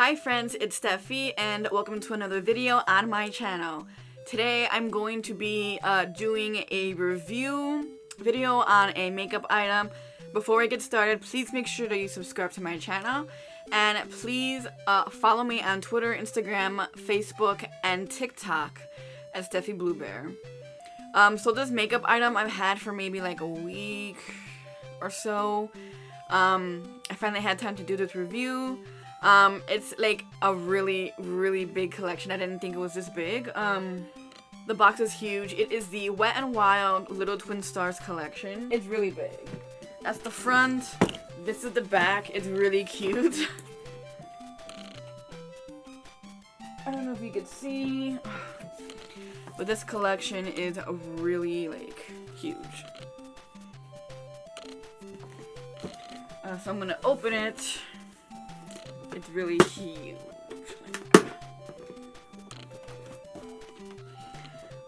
Hi friends, it's Stephy and welcome to another video on my channel. Today I'm going to be doing a review video on a makeup item. Before I get started, please make sure that you subscribe to my channel and please follow me on Twitter, Instagram, Facebook, and TikTok as Stephy Blue Bear. So this makeup item I've had for maybe like a week or so. I finally had time to do this review. It's like a really big collection. I didn't think it was this big. The box is huge. It is the Wet n Wild Little Twin Stars collection. It's really big. That's the front. This is the back. It's really cute. I don't know if you can see, but this collection is really like huge. So I'm gonna open it. It's really huge.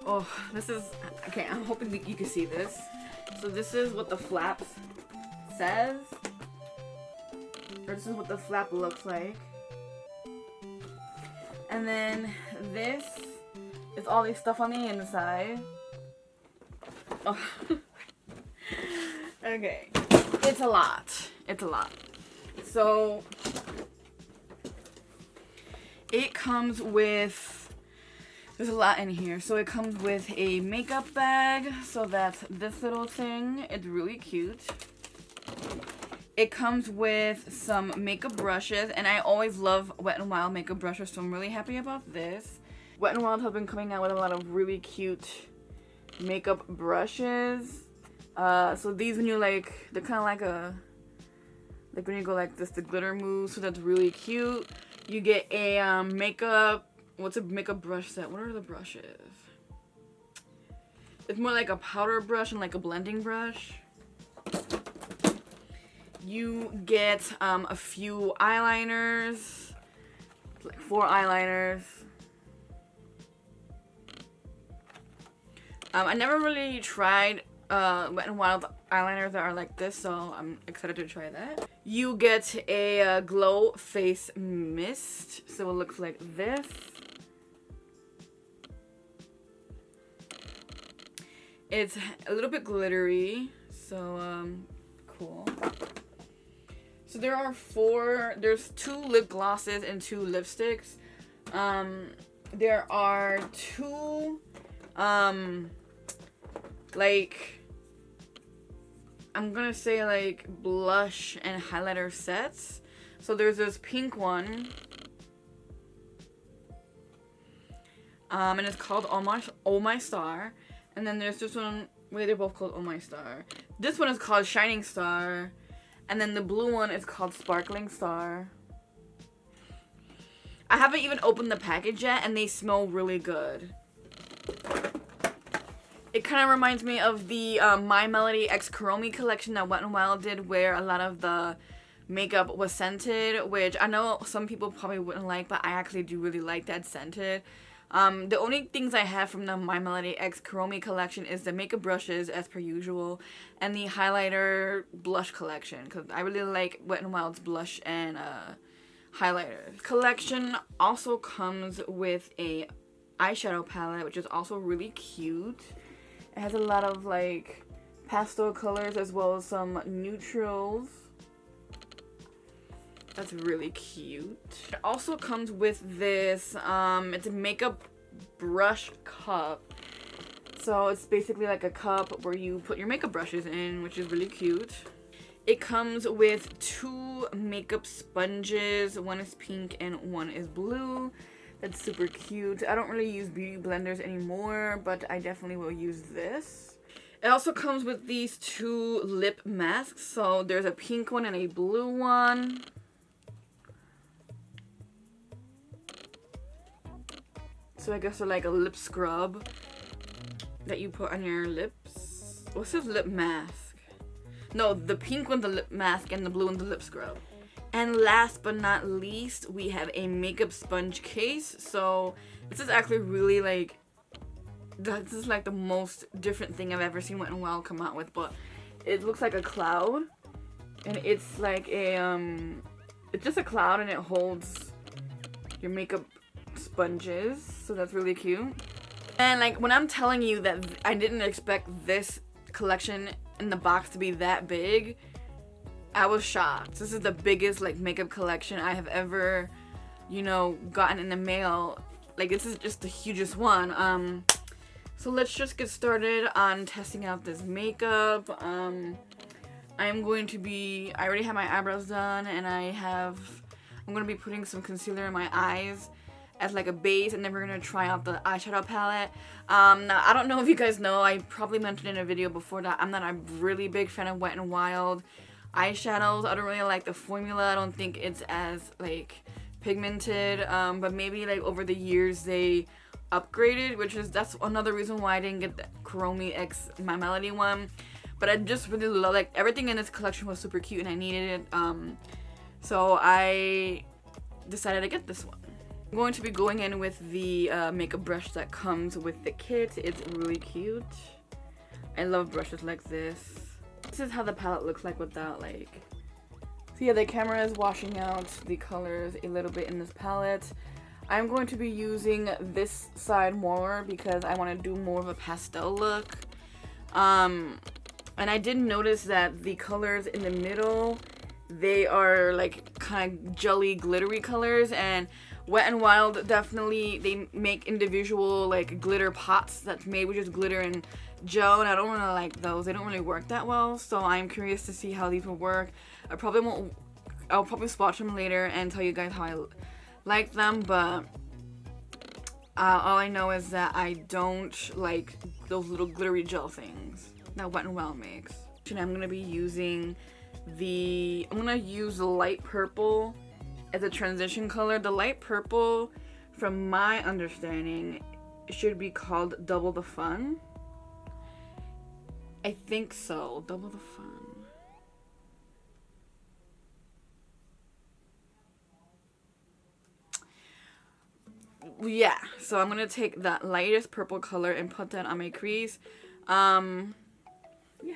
Oh, this is okay. I'm hoping that you can see this. So this is what the flap says, or this is what the flap looks like. And then this is all this stuff on the inside. Oh. Okay, it's a lot. It's a lot. So it comes with, there's a lot in here. So it comes with a makeup bag. So that's this little thing. It's really cute. It comes with some makeup brushes, and I always love Wet n Wild makeup brushes, so I'm really happy about this. Wet n Wild has been coming out with a lot of really cute makeup brushes. So these, when you like, they're kind of like when you go like this, the glitter moves, so that's really cute. You get a makeup, what's a makeup brush set? What are the brushes? It's more like a powder brush and like a blending brush. You get a few eyeliners, like 4 eyeliners. I never really tried Wet n Wild eyeliners that are like this, so I'm excited to try that. You get a glow face mist, so it looks like this. It's a little bit glittery, so cool. So there's 2 lip glosses and 2 lipsticks. There are 2 like, I'm gonna say like blush and highlighter sets. So there's this pink one, and it's called Oh My Star. And then there's this one, wait, they're both called Oh My Star. This one is called Shining Star, and then the blue one is called Sparkling Star. I haven't even opened the package yet, and they smell really good. It kind of reminds me of the My Melody X Kuromi collection that Wet n Wild did, where a lot of the makeup was scented, which I know some people probably wouldn't like, but I actually do really like that scented. The only things I have from the My Melody X Kuromi collection is the makeup brushes, as per usual, and the highlighter blush collection, because I really like Wet n Wild's blush and highlighters. Collection also comes with a eyeshadow palette, which is also really cute. It has a lot of like pastel colors as well as some neutrals. That's really cute. It also comes with this, it's a makeup brush cup. So it's basically like a cup where you put your makeup brushes in, which is really cute. It comes with 2 makeup sponges. One is pink and one is blue. That's super cute. I don't really use beauty blenders anymore, but I definitely will use this. It also comes with these 2 lip masks. So there's a pink one and a blue one. So I guess they're like a lip scrub that you put on your lips. What's this lip mask? No, the pink one's the lip mask and the blue one's the lip scrub. And last but not least, we have a makeup sponge case. So this is actually really like, this is like the most different thing I've ever seen Wet n Wild come out with. But it looks like a cloud, and it's like a it's just a cloud, and it holds your makeup sponges, so that's really cute. And like when I'm telling you that I didn't expect this collection in the box to be that big, I was shocked. This is the biggest like makeup collection I have ever, you know, gotten in the mail. Like this is just the hugest one. So let's just get started on testing out this makeup. I already have my eyebrows done, and I'm gonna be putting some concealer in my eyes as like a base, and then we're gonna try out the eyeshadow palette. Now I don't know if you guys know, I probably mentioned in a video before that I'm not a really big fan of Wet n Wild eyeshadows. I don't really like the formula. I don't think it's as like pigmented, but maybe like over the years they upgraded, that's another reason why I didn't get the Chromie X My Melody one. But I just really love, like, everything in this collection was super cute and I needed it, so I decided to get this one. I'm going to be going in with the makeup brush that comes with the kit. It's really cute. I love brushes like this. This is how the palette looks like without, like... So yeah, the camera is washing out the colors a little bit in this palette. I'm going to be using this side more because I want to do more of a pastel look. And I did notice that the colors in the middle, they are like kind of jelly glittery colors, and Wet n Wild definitely, they make individual like glitter pots that's made with just glitter and gel, and I don't really like those. They don't really work that well, so I'm curious to see how these will work. I'll probably swatch them later and tell you guys how I like them, but all I know is that I don't like those little glittery gel things that Wet n Wild makes. And I'm gonna be using I'm gonna use the light purple as a transition color. The light purple, from my understanding, should be called Double the Fun. I think so, Double the Fun. Yeah, so I'm gonna take that lightest purple color and put that on my crease. Yeah.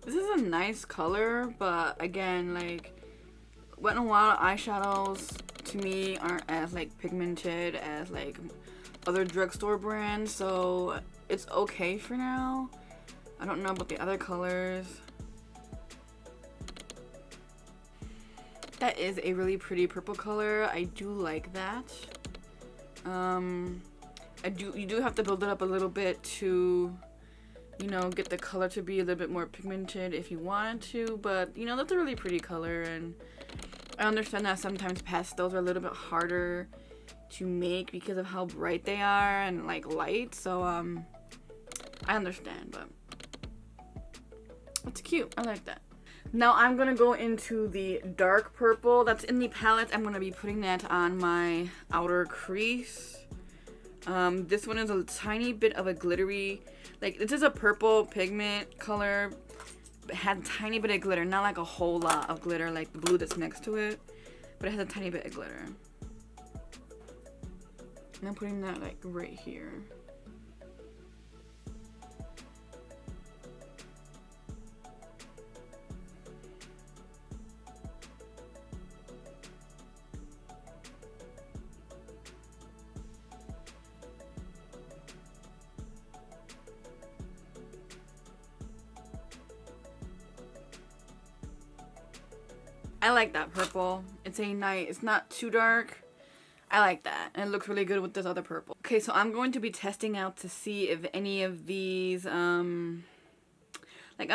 This is a nice color, but again, like, Wet n Wild eyeshadows to me aren't as like pigmented as like other drugstore brands, so it's okay for now. I don't know about the other colors. That is a really pretty purple color. I do like that. You do have to build it up a little bit to, you know, get the color to be a little bit more pigmented if you wanted to, but you know, that's a really pretty color, and I understand that sometimes pastels are a little bit harder to make because of how bright they are and like light, so I understand, but it's cute. I like that. Now I'm gonna go into the dark purple that's in the palette. I'm gonna be putting that on my outer crease. This one is a tiny bit of a glittery, like, this is a purple pigment color, but had a tiny bit of glitter, not like a whole lot of glitter like the blue that's next to it, but it has a tiny bit of glitter. And I'm putting that like right here. I like that purple. It's not too dark. I like that. And it looks really good with this other purple. Okay, so I'm going to be testing out to see if any of these, like, I'm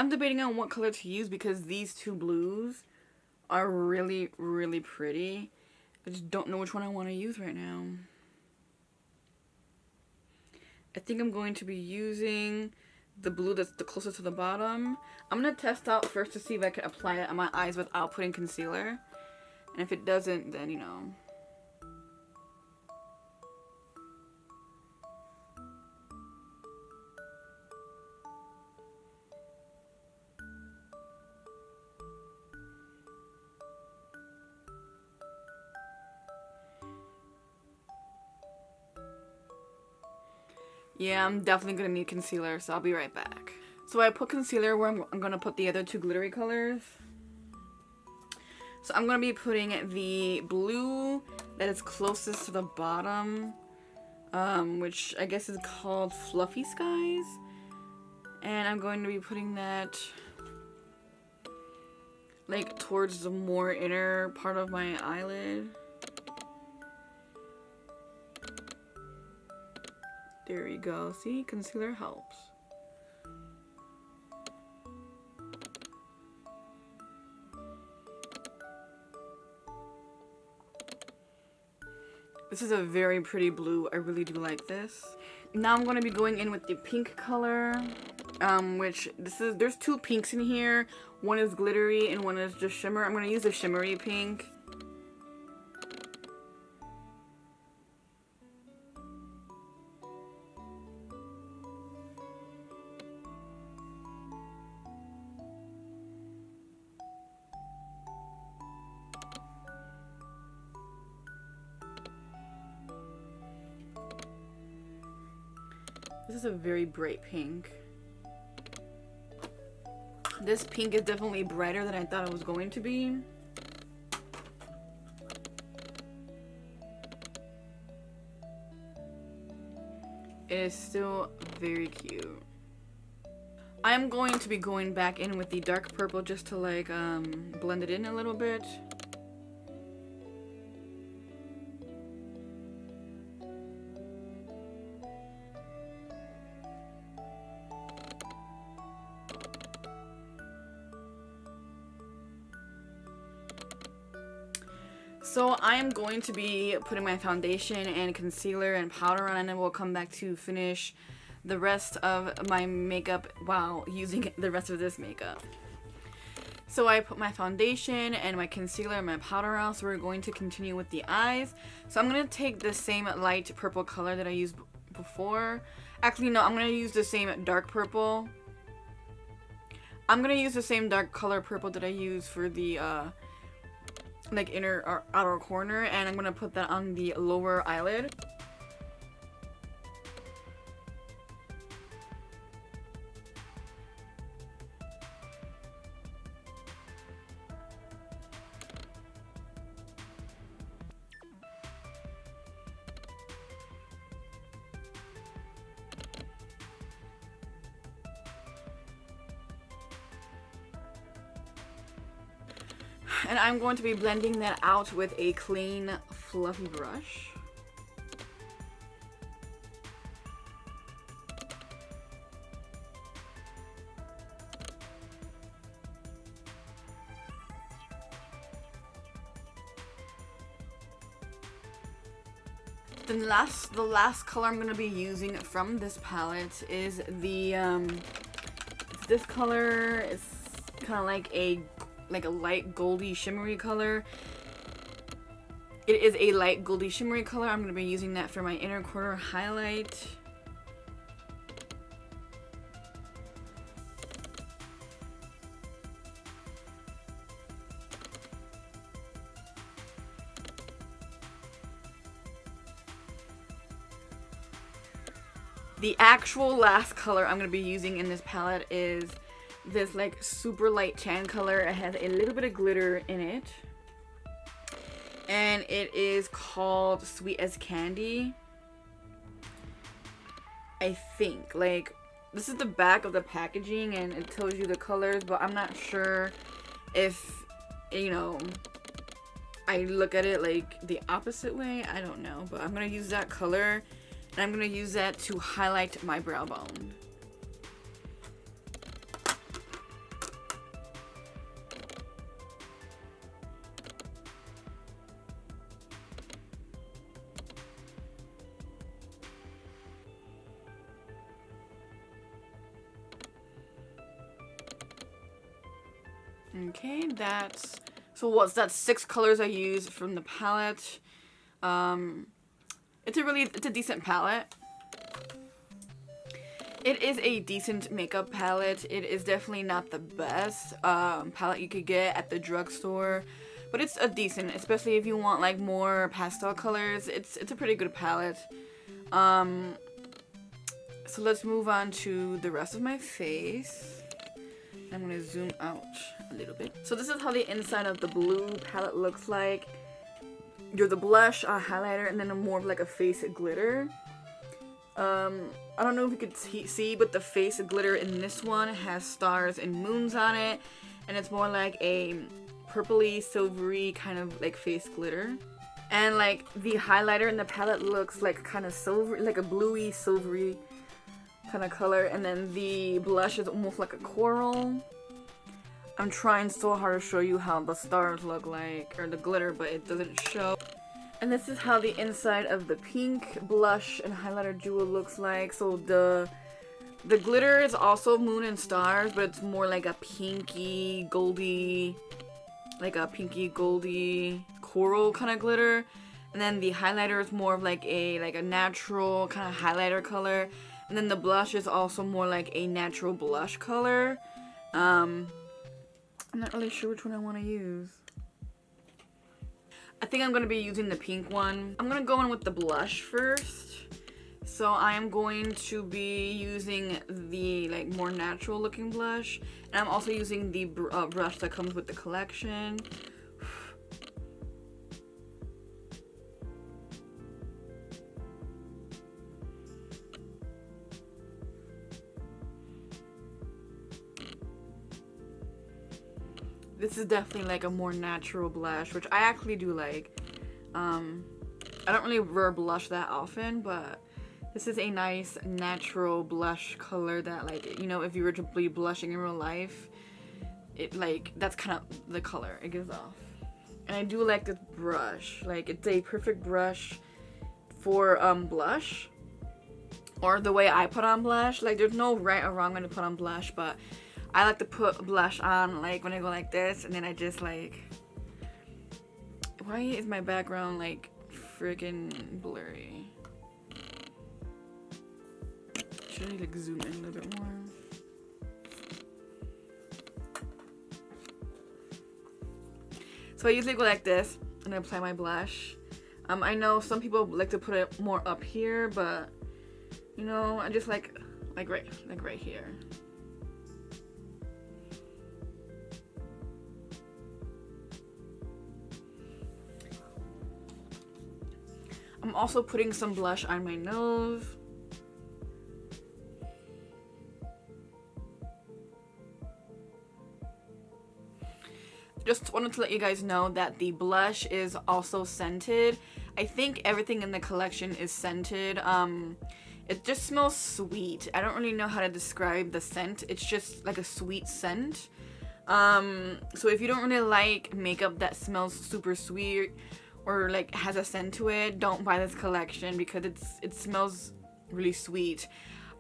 debating on what color to use because these two blues are really, really pretty. I just don't know which one I want to use right now. I think I'm going to be using the blue that's the closest to the bottom. I'm going to test out first to see if I can apply it on my eyes without putting concealer. And if it doesn't, then, you know. Yeah, I'm definitely going to need concealer, so I'll be right back. So I put concealer where I'm going to put the other two glittery colors. So I'm going to be putting the blue that is closest to the bottom, which I guess is called Fluffy Skies. And I'm going to be putting that like towards the more inner part of my eyelid. There we go. See, concealer helps. This is a very pretty blue. I really do like this. Now I'm going to be going in with the pink color, which there's two pinks in here. One is glittery and one is just shimmer. I'm going to use the shimmery pink. This is a very bright pink. This pink is definitely brighter than I thought it was going to be. It is still very cute. I'm going to be going back in with the dark purple just to like blend it in a little bit. So I am going to be putting my foundation and concealer and powder on, and then we'll come back to finish the rest of my makeup while using the rest of this makeup. So I put my foundation and my concealer and my powder on, so we're going to continue with the eyes. So I'm going to take the same light purple color that I used before. Actually, no, I'm going to use the same dark purple. I'm going to use the same dark color purple that I used for the like inner or outer corner, and I'm gonna put that on the lower eyelid. And I'm going to be blending that out with a clean, fluffy brush. The last color I'm going to be using from this palette is the this color. It's kind of like a light goldy shimmery color. It is a light goldy shimmery color. I'm going to be using that for my inner corner highlight. The actual last color I'm going to be using in this palette is this like super light tan color. It has a little bit of glitter in it, and it is called Sweet as Candy. I think, like, this is the back of the packaging and it tells you the colors, but I'm not sure if, you know, I look at it like the opposite way. I don't know, but I'm gonna use that color and I'm gonna use that to highlight my brow bone. Okay, that's 6 colors I used from the palette. It's a decent palette. It is a decent makeup palette. It is definitely not the best palette you could get at the drugstore, but it's a decent, especially if you want like more pastel colors. It's a pretty good palette. So let's move on to the rest of my face. I'm gonna zoom out a little bit. So this is how the inside of the blue palette looks like. You're the blush, a highlighter, and then more of like a face glitter. I don't know if you could see, but the face glitter in this one has stars and moons on it, and it's more like a purpley, silvery kind of like face glitter. And like the highlighter in the palette looks like kind of silver, like a bluey, silvery kind of color, and then the blush is almost like a coral. I'm trying so hard to show you how the stars look like, or the glitter, but it doesn't show. And this is how the inside of the pink blush and highlighter jewel looks like. So the glitter is also moon and stars, but it's more like a pinky goldy coral kind of glitter. And then the highlighter is more of like a natural kind of highlighter color. And then the blush is also more like a natural blush color. I'm not really sure which one I want to use. I think I'm going to be using the pink one. I'm going to go in with the blush first. So I am going to be using the like more natural looking blush. And I'm also using the brush that comes with the collection. This is definitely like a more natural blush, which I actually do like. I don't really wear blush that often, but this is a nice natural blush color that, like, you know, if you were to be blushing in real life, it like, that's kind of the color it gives off. And I do like this brush. Like, it's a perfect brush for blush, or the way I put on blush. Like, there's no right or wrong way to put on blush, but I like to put blush on like when I go like this, and then I just like, why is my background like freaking blurry? Should I like zoom in a little bit more? So I usually go like this and apply my blush. I know some people like to put it more up here, but you know, I just like right here. I'm also putting some blush on my nose. Just wanted to let you guys know that the blush is also scented. I think everything in the collection is scented. It just smells sweet. I don't really know how to describe the scent. It's just like a sweet scent. So if you don't really like makeup that smells super sweet, or like has a scent to it, don't buy this collection because it smells really sweet.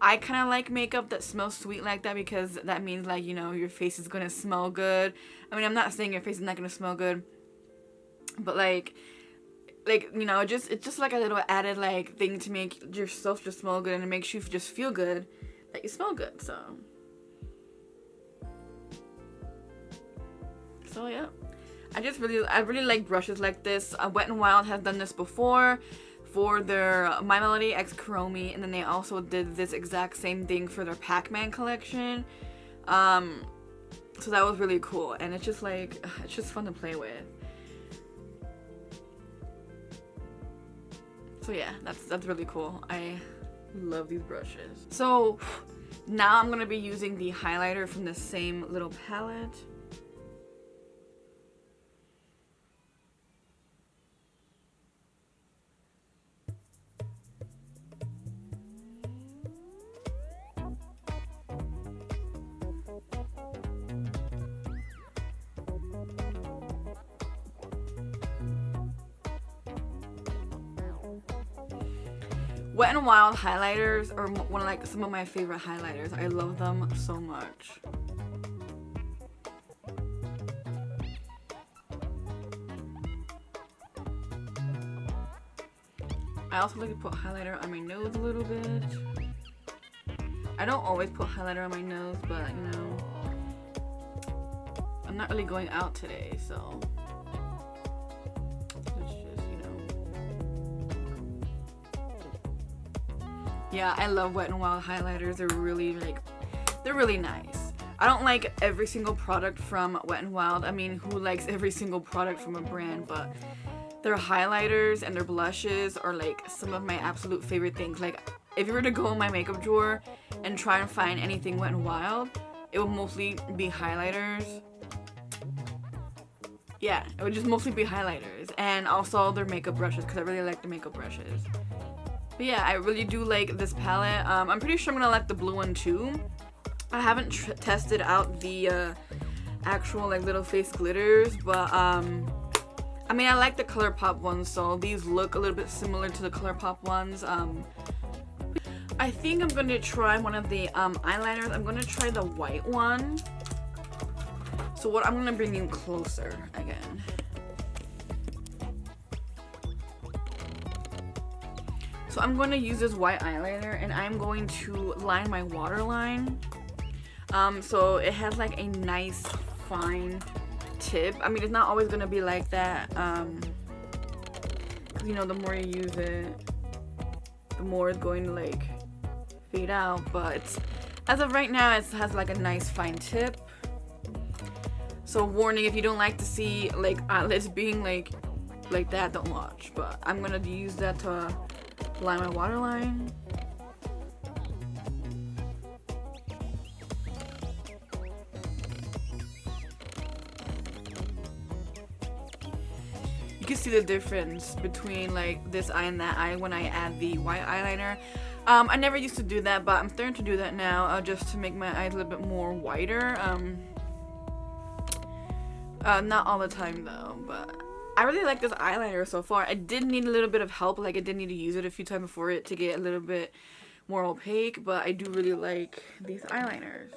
I kind of like makeup that smells sweet like that because that means, like, you know, your face is gonna smell good. I mean, I'm not saying your face is not gonna smell good, but like you know, it's just like a little added like thing to make yourself just smell good, and it makes you just feel good that you smell good. So yeah. I really like brushes like this. Wet n Wild has done this before for their My Melody X Chromie, and then they also did this exact same thing for their Pac-Man collection. So that was really cool, and it's just like, it's just fun to play with. So yeah, that's really cool. I love these brushes. So now I'm gonna be using the highlighter from the same little palette. Wet n Wild highlighters are one of like some of my favorite highlighters. I love them so much. I also like to put highlighter on my nose a little bit. I don't always put highlighter on my nose, but you know, I'm not really going out today, so it's just, you know. Yeah, I love Wet n Wild highlighters. They're really nice. I don't like every single product from Wet n Wild. I mean, who likes every single product from a brand? But their highlighters and their blushes are like some of my absolute favorite things. Like, if you were to go in my makeup drawer and try and find anything Wet n Wild, it would mostly be highlighters. Yeah, it would just mostly be highlighters. And also their makeup brushes, because I really like the makeup brushes. But yeah, I really do like this palette. I'm pretty sure I'm gonna like the blue one too. I haven't tested out the actual like little face glitters, but I mean, I like the ColourPop ones, so these look a little bit similar to the ColourPop ones. I think I'm gonna try one of the eyeliners. I'm gonna try the white one. So what, I'm gonna bring you closer again. So I'm going to use this white eyeliner, and I'm going to line my waterline. So it has like a nice fine tip. I mean, it's not always going to be like that, because you know, the more you use it, the more it's going to like fade out. But it's, as of right now, it has like a nice fine tip. So warning, if you don't like to see like eyelids being like that, don't watch. But I'm going to use that to line my waterline. You can see the difference between like this eye and that eye when I add the white eyeliner. I never used to do that, but I'm starting to do that now, just to make my eyes a little bit more whiter. Not all the time though, but I really like this eyeliner so far. I did need a little bit of help, like I did need to use it a few times before it to get a little bit more opaque, but I do really like these eyeliners.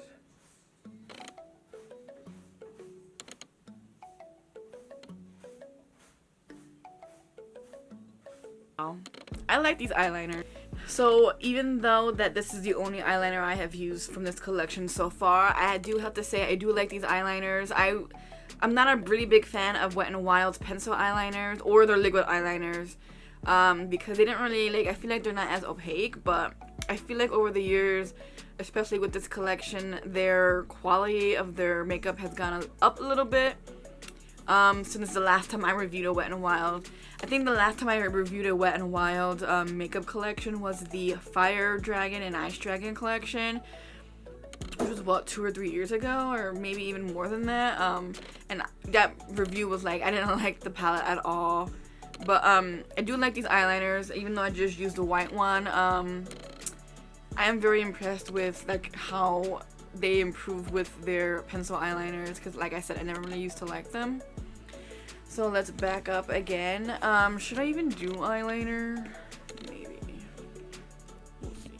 I like these eyeliners. So even though that this is the only eyeliner I have used from this collection so far, I do have to say I do like these eyeliners. I'm not a really big fan of Wet n Wild's pencil eyeliners or their liquid eyeliners, because they didn't really, like, I feel like they're not as opaque, but I feel like over the years, especially with this collection, their quality of their makeup has gone up a little bit, since the last time I reviewed a Wet n Wild. I think the last time I reviewed a Wet n Wild makeup collection was the Fire Dragon and Ice Dragon collection, which was about 2 or 3 years ago, or maybe even more than that. And that review was like, I didn't like the palette at all. But I do like these eyeliners, even though I just used the white one. I am very impressed with like how they improve with their pencil eyeliners, because like I said, I never really used to like them. So let's back up again. Should I even do eyeliner? Maybe. We'll see.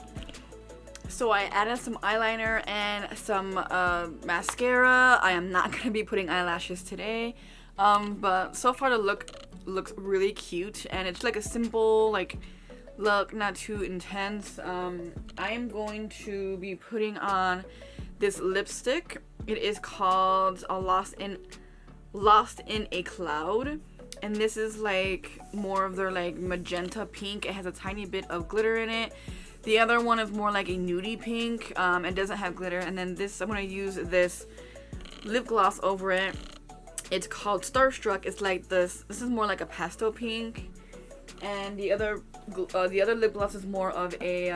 So I added some eyeliner and some mascara. I am not going to be putting eyelashes today. But so far the look looks really cute, and it's like a simple like look, not too intense. I am going to be putting on this lipstick. It is called Lost in a Cloud, and this is like more of their like magenta pink. It has a tiny bit of glitter in it. The other one is more like a nudie pink. It doesn't have glitter. And then this, I'm going to use this lip gloss over it. It's called Starstruck. It's like this is more like a pastel pink, and the other lip gloss is more of a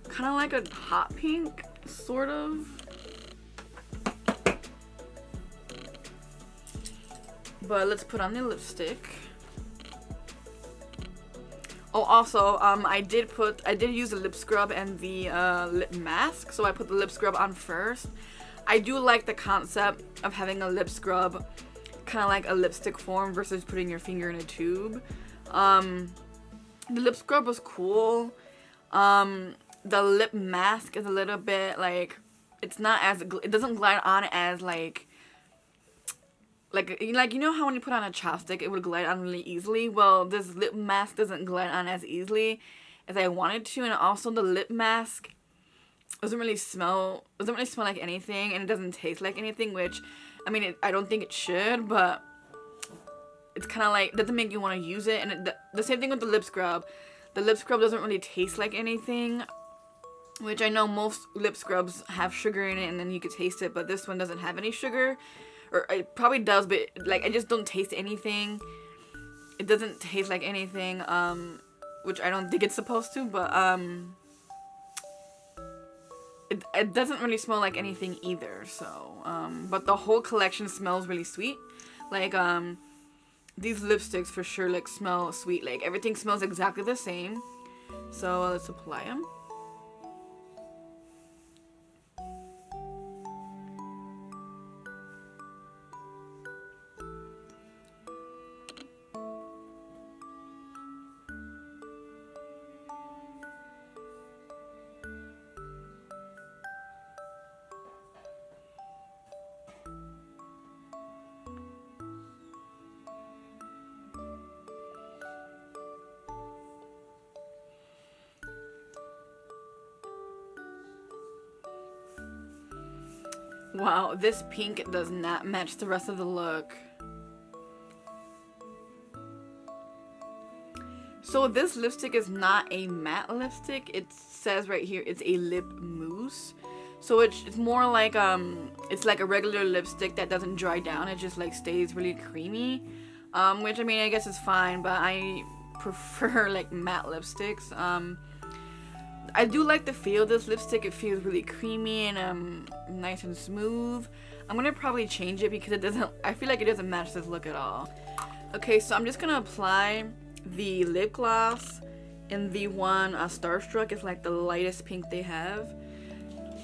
kind of like a hot pink, sort of. But let's put on the lipstick. Oh, also, I did use the lip scrub and the lip mask, so I put the lip scrub on first. I do like the concept of having a lip scrub, kind of like a lipstick form versus putting your finger in a tube. The lip scrub was cool. The lip mask is a little bit like, it's not as, it doesn't glide on as like, like you know how when you put on a chapstick it would glide on really easily. Well, this lip mask doesn't glide on as easily as I wanted to, and also the lip mask doesn't really smell like anything, and it doesn't taste like anything, which I mean I don't think it should, but it's kind of like doesn't make you want to use it. And the same thing with the lip scrub. The lip scrub doesn't really taste like anything, which I know most lip scrubs have sugar in it and then you could taste it, but this one doesn't have any sugar. Or it probably does, but like I just don't taste anything. It doesn't taste like anything, which I don't think it's supposed to, but it doesn't really smell like anything either. So but the whole collection smells really sweet. Like these lipsticks for sure like smell sweet. Like everything smells exactly the same. So let's apply them. Wow, this pink does not match the rest of the look. So this lipstick is not a matte lipstick. It says right here it's a lip mousse. So it's more like it's like a regular lipstick that doesn't dry down. It just like stays really creamy. Which I mean I guess is fine, but I prefer like matte lipsticks. I do like the feel of this lipstick. It feels really creamy and nice and smooth. I'm gonna probably change it because it doesn't, I feel like it doesn't match this look at all. Okay, so I'm just gonna apply the lip gloss in the one Starstruck. It's like the lightest pink they have.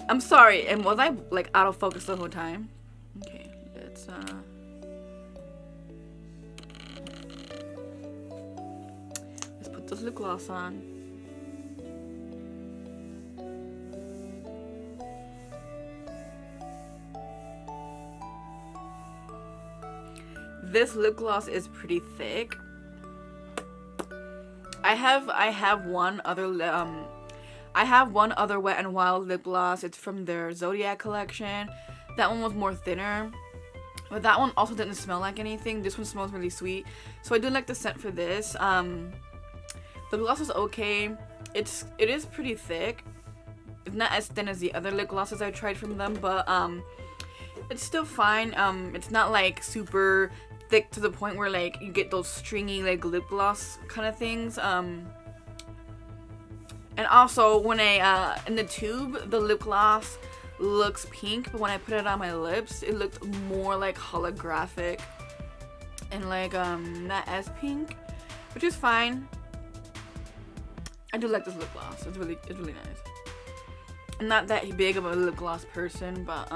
I'm sorry, and was I like out of focus the whole time? Okay, let's put this lip gloss on. This lip gloss is pretty thick. I have one other Wet n Wild lip gloss. It's from their Zodiac collection. That one was more thinner, but that one also didn't smell like anything. This one smells really sweet, so I do like the scent for this. The gloss is okay. It is pretty thick. It's not as thin as the other lip glosses I tried from them, but it's still fine. It's not like super thick to the point where like you get those stringy like lip gloss kind of things. And also when I in the tube the lip gloss looks pink, but when I put it on my lips it looked more like holographic and like not as pink, which is fine. I do like this lip gloss. It's really nice. I'm not that big of a lip gloss person, but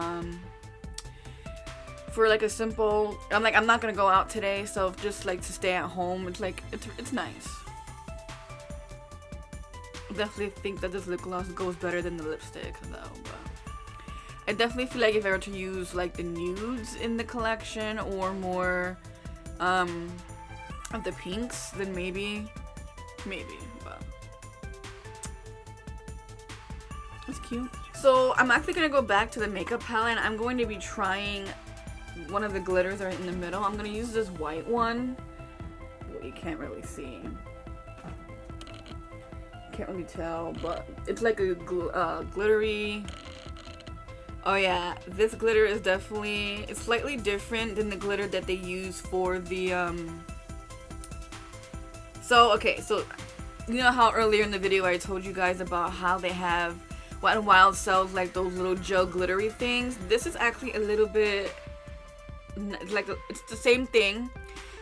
for like a simple, I'm not gonna go out today, so just like to stay at home, it's like it's nice. I definitely think that this lip gloss goes better than the lipstick though, but I definitely feel like if I were to use like the nudes in the collection or more of the pinks, then maybe, but it's cute. So I'm actually gonna go back to the makeup palette. I'm going to be trying one of the glitters right in the middle. I'm gonna use this white one. Well, you can't really see. Can't really tell, but it's like a glittery. Oh yeah, this glitter is definitely, it's slightly different than the glitter that they use for the So okay, so you know how earlier in the video I told you guys about how they have Wet n Wild sells like those little gel glittery things. This is actually a little bit like it's the same thing.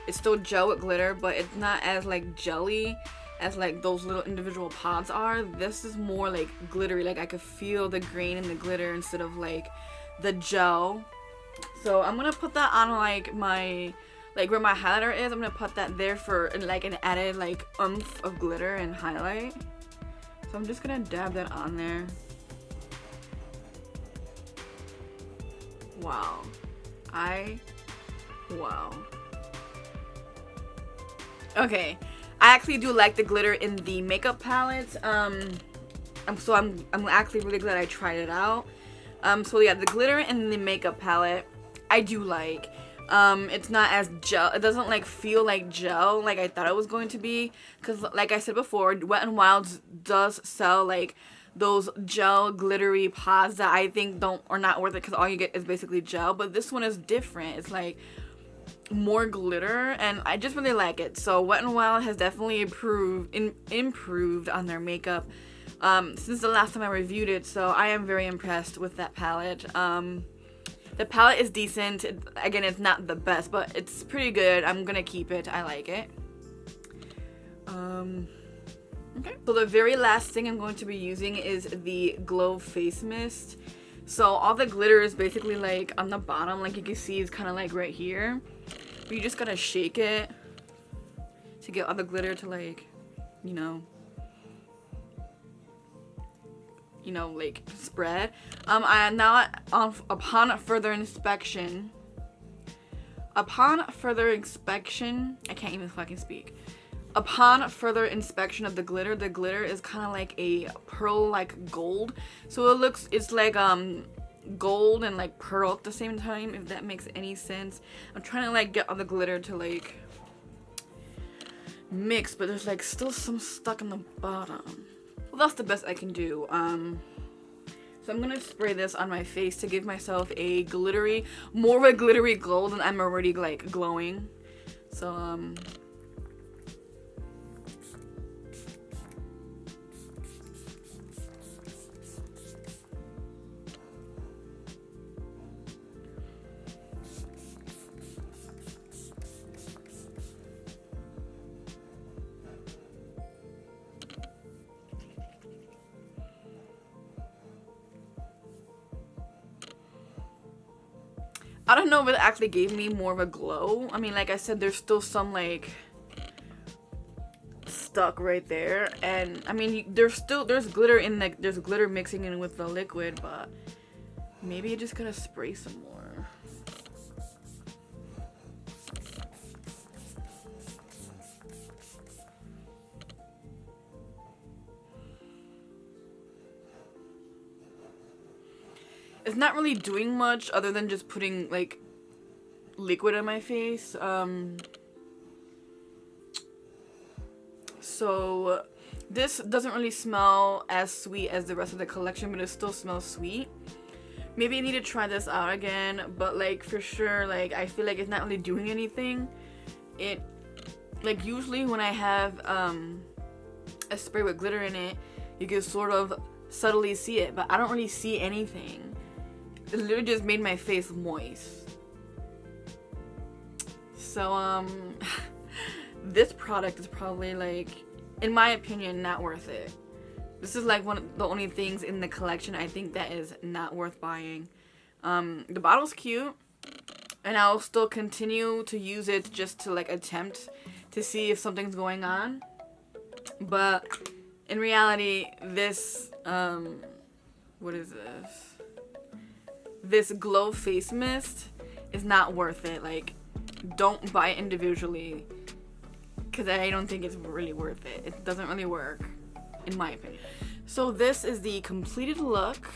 It's still gel with glitter, but it's not as like jelly as like those little individual pods are. This is more like glittery. Like I could feel the grain in the glitter instead of like the gel. So I'm gonna put that on like my, like where my highlighter is. I'm gonna put that there for like an added like oomph of glitter and highlight. So I'm just gonna dab that on there. Wow. I Wow. Okay, I actually do like the glitter in the makeup palettes. I'm actually really glad I tried it out. So yeah, the glitter in the makeup palette I do like. It's not as gel. It doesn't like feel like gel like I thought it was going to be. Cause like I said before, Wet n Wild's does sell like those gel glittery pods that I think are not worth it because all you get is basically gel. But this one is different. It's like more glitter and I just really like it. So Wet n Wild has definitely improved on their makeup since the last time I reviewed it. So I am very impressed with that palette. The palette is decent. Again, it's not the best, but it's pretty good. I'm gonna keep it. I like it. Okay. So the very last thing I'm going to be using is the Glow Face Mist. So all the glitter is basically like on the bottom, like you can see is kind of like right here. But you just gotta shake it to get all the glitter to like, you know, like spread. Upon further inspection, I can't even fucking speak. Upon further inspection of the glitter is kind of like a pearl like gold. So it's like gold and like pearl at the same time, if that makes any sense. I'm trying to like get all the glitter to like mix, but there's like still some stuck in the bottom. Well, that's the best I can do. So I'm gonna spray this on my face to give myself more of a glittery glow than I'm already like glowing. So I don't know if it actually gave me more of a glow. I mean, like I said, there's still some like stuck right there, and I mean there's glitter in there's glitter mixing in with the liquid, but maybe you just gotta spray some more. It's not really doing much other than just putting like liquid on my face. So this doesn't really smell as sweet as the rest of the collection, but it still smells sweet. Maybe I need to try this out again, but like for sure, like I feel like it's not really doing anything. It like usually when I have a spray with glitter in it, you can sort of subtly see it, but I don't really see anything. It literally just made my face moist. So this product is probably like, in my opinion, not worth it. This is like one of the only things in the collection I think that is not worth buying. The bottle's cute, and I'll still continue to use it just to like attempt to see if something's going on. But in reality, this what is this? This Glow Face Mist is not worth it. Like, don't buy it individually, because I don't think it's really worth it. It doesn't really work, in my opinion. So this is the completed look.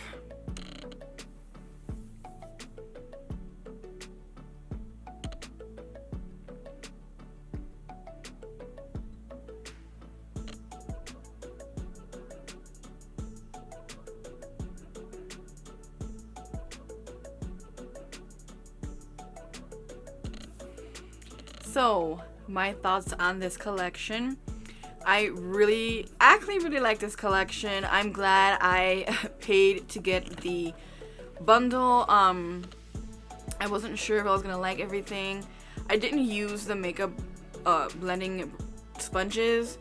So, my thoughts on this collection. I actually really like this collection. I'm glad I paid to get the bundle. I wasn't sure if I was gonna like everything. I didn't use the makeup blending sponges,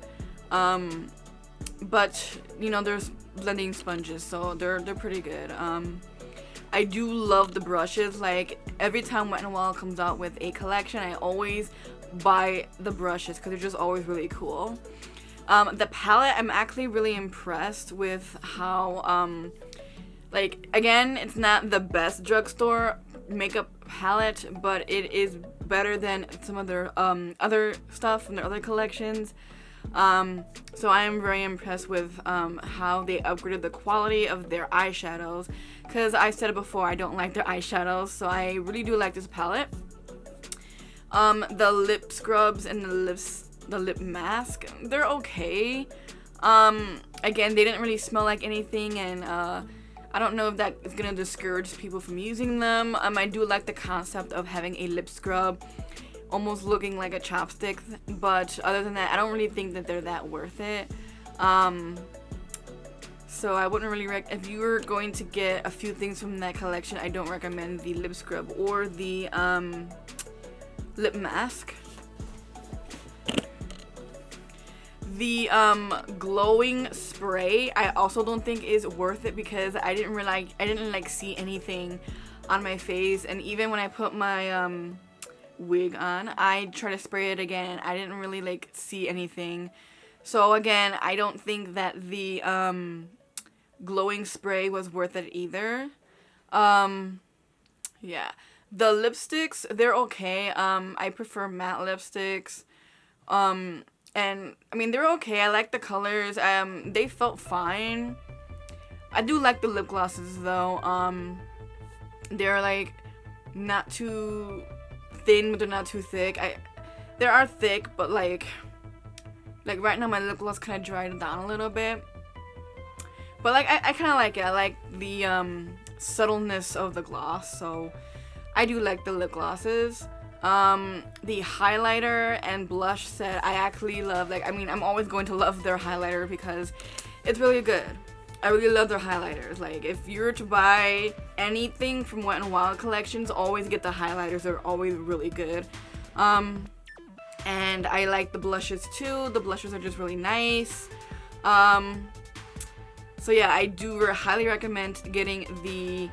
but you know, there's blending sponges, so they're pretty good. I do love the brushes. Like every time Wet n Wild comes out with a collection, I always buy the brushes because they're just always really cool. The palette, I'm actually really impressed with how, like, again, it's not the best drugstore makeup palette, but it is better than some of their other stuff from their other collections. So I am very impressed with how they upgraded the quality of their eyeshadows, because I said it before, I don't like their eyeshadows, so I really do like this palette. The lip scrubs and the lip mask, they're okay. Again, they didn't really smell like anything, and I don't know if that is gonna discourage people from using them. I do like the concept of having a lip scrub almost looking like a chapstick, but other than that, I don't really think that they're that worth it. So I wouldn't really if you were going to get a few things from that collection, I don't recommend the lip scrub or the lip mask. The glowing spray I also don't think is worth it, because I didn't see anything on my face, and even when I put my wig on, I tried to spray it again, I didn't really see anything. So again, I don't think that the glowing spray was worth it either. Yeah, the lipsticks, they're okay. I prefer matte lipsticks. And I mean, they're okay. I like the colors. They felt fine. I do like the lip glosses though. They're not too thin, but they're not too thick. They are thick, but like right now my lip gloss kind of dried down a little bit. But I kind of like it. I like the subtleness of the gloss, so I do like the lip glosses. The highlighter and blush set I actually love. I'm always going to love their highlighter because it's really good. I really love their highlighters. If you're to buy anything from Wet n Wild collections, always get the highlighters. They're always really good. And I like the blushes too. The blushes are just really nice. So yeah, I do highly recommend getting the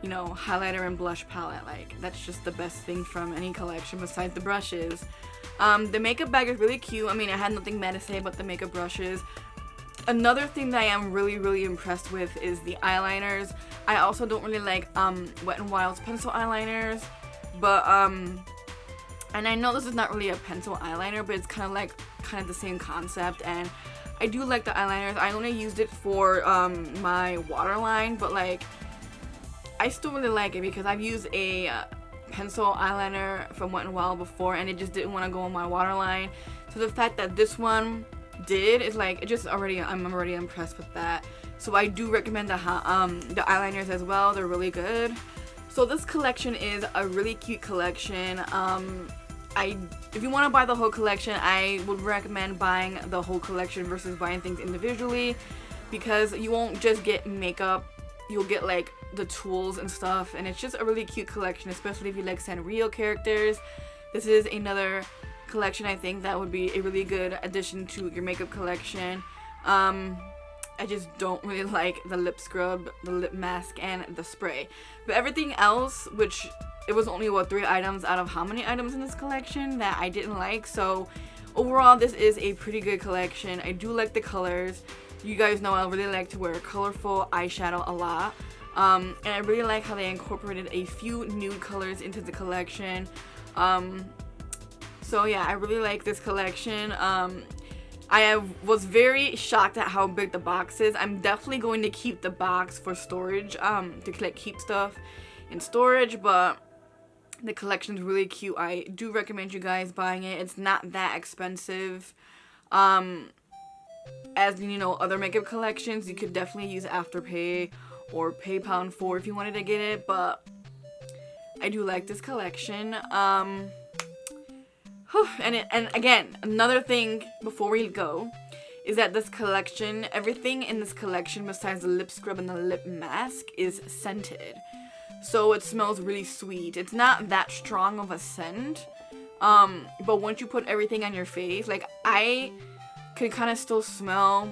highlighter and blush palette. That's just the best thing from any collection besides the brushes. The makeup bag is really cute. I mean, I had nothing bad to say about the makeup brushes. Another thing that I am really impressed with is the eyeliners. I also don't really like Wet n Wild's pencil eyeliners, but and I know this is not really a pencil eyeliner, but it's kind of the same concept, and I do like the eyeliners. I only used it for my waterline, but I still really like it because I've used a pencil eyeliner from Wet n Wild before, and it just didn't want to go on my waterline. So the fact that this one did is I'm already impressed with that. So I do recommend the eyeliners as well. They're really good. So this collection is a really cute collection. If you want to buy the whole collection, I would recommend buying the whole collection versus buying things individually, because you won't just get makeup, you'll get the tools and stuff, and it's just a really cute collection, especially if you like Sanrio characters. This is another collection I think that would be a really good addition to your makeup collection. I just don't really like the lip scrub, the lip mask, and the spray. But everything else, which it was only 3 items out of how many items in this collection that I didn't like. So overall, this is a pretty good collection. I do like the colors. You guys know I really like to wear colorful eyeshadow a lot. And I really like how they incorporated a few nude colors into the collection. So yeah, I really like this collection. I was very shocked at how big the box is. I'm definitely going to keep the box for storage, to keep stuff in storage, but the collection's really cute. I do recommend you guys buying it. It's not that expensive. As other makeup collections, you could definitely use Afterpay or PayPal in full if you wanted to get it, but I do like this collection. And again, another thing before we go is that this collection, everything in this collection besides the lip scrub and the lip mask is scented. So it smells really sweet. It's not that strong of a scent, but once you put everything on your face, I could kind of still smell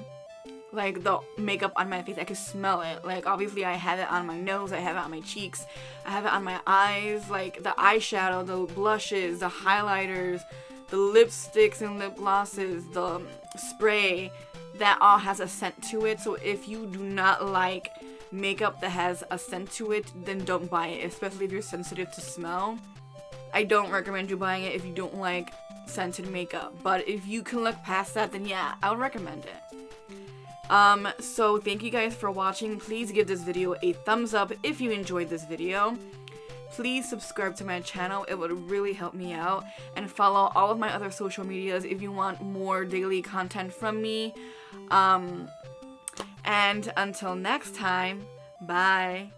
the makeup on my face. I could smell it. Obviously I have it on my nose, I have it on my cheeks, I have it on my eyes, the eyeshadow, the blushes, the highlighters, the lipsticks and lip glosses, the spray, that all has a scent to it. So if you do not like makeup that has a scent to it, then don't buy it, especially if you're sensitive to smell. I don't recommend you buying it if you don't like scented makeup. But if you can look past that, then yeah, I'll recommend it. So thank you guys for watching. Please give this video a thumbs up if you enjoyed this video. Please subscribe to my channel, it would really help me out. And follow all of my other social medias if you want more daily content from me. And until next time, bye.